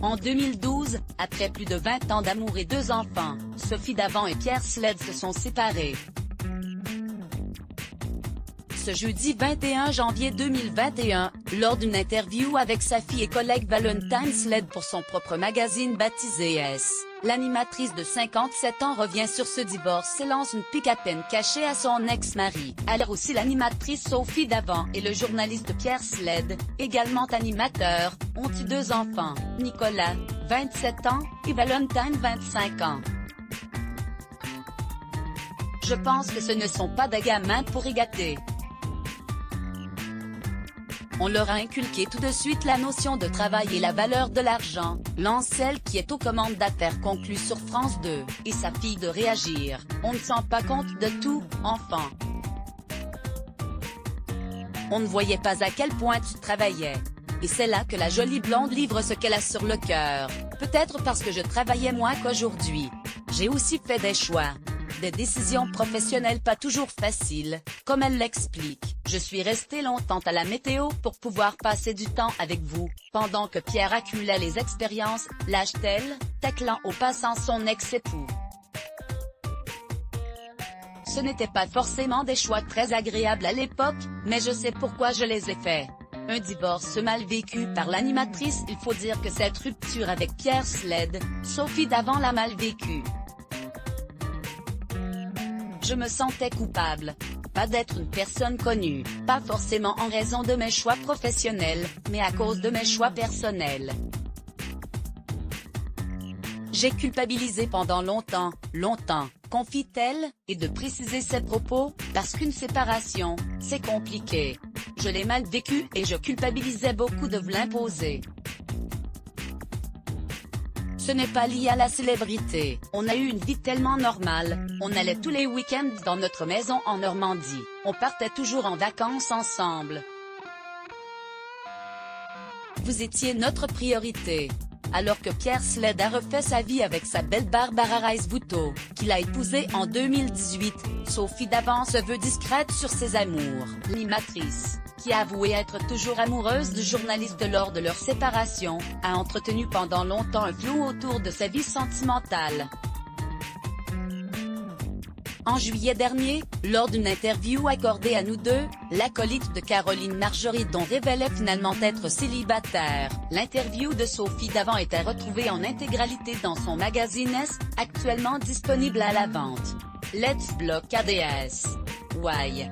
En 2012, après plus de 20 ans d'amour et 2 enfants, Sophie Davant et Pierre Sled se sont séparés. Ce jeudi 21 janvier 2021, lors d'une interview avec sa fille et collègue Valentine Sled pour son propre magazine baptisé S, l'animatrice de 57 ans revient sur ce divorce et lance une pique à peine cachée à son ex-mari. Alors aussi l'animatrice Sophie Davant et le journaliste Pierre Sled, également animateurs, ont eu 2 enfants, Nicolas, 27 ans, et Valentine 25 ans. Je pense que ce ne sont pas des gamins pour y gâter. On leur a inculqué tout de suite la notion de travail et la valeur de l'argent, lance celle qui est aux commandes d'affaires conclues sur France 2, et sa fille de réagir. On ne sent pas compte de tout, enfant. On ne voyait pas à quel point tu travaillais. Et c'est là que la jolie blonde livre ce qu'elle a sur le cœur. Peut-être parce que je travaillais moins qu'aujourd'hui. J'ai aussi fait des choix. Des décisions professionnelles pas toujours faciles, comme elle l'explique. Je suis restée longtemps à la météo pour pouvoir passer du temps avec vous, pendant que Pierre accumulait les expériences, lâche-t-elle, taclant au passant son ex-époux. Ce n'était pas forcément des choix très agréables à l'époque, mais je sais pourquoi je les ai faits. Un divorce mal vécu par l'animatrice. Il faut dire que cette rupture avec Pierre Sled, Sophie Davant l'a mal vécu. Je me sentais coupable. Pas d'être une personne connue, pas forcément en raison de mes choix professionnels, mais à cause de mes choix personnels. J'ai culpabilisé pendant longtemps, confie-t-elle, et de préciser ses propos, parce qu'une séparation, c'est compliqué. Je l'ai mal vécu et je culpabilisais beaucoup de l'imposer. Ce n'est pas lié à la célébrité, on a eu une vie tellement normale, on allait tous les week-ends dans notre maison en Normandie, on partait toujours en vacances ensemble. Vous étiez notre priorité. Alors que Pierre Sled a refait sa vie avec sa belle Barbara Reis-Bouteau, qu'il a épousée en 2018, Sophie Davant se veut discrète sur ses amours. L'animatrice, qui a avoué être toujours amoureuse du journaliste lors de leur séparation, a entretenu pendant longtemps un flou autour de sa vie sentimentale. En juillet dernier, lors d'une interview accordée à Nous deux, l'acolyte de Caroline Marjorie dont révélait finalement être célibataire, l'interview de Sophie Davant était retrouvée en intégralité dans son magazine S, actuellement disponible à la vente. Let's block ADS. Why?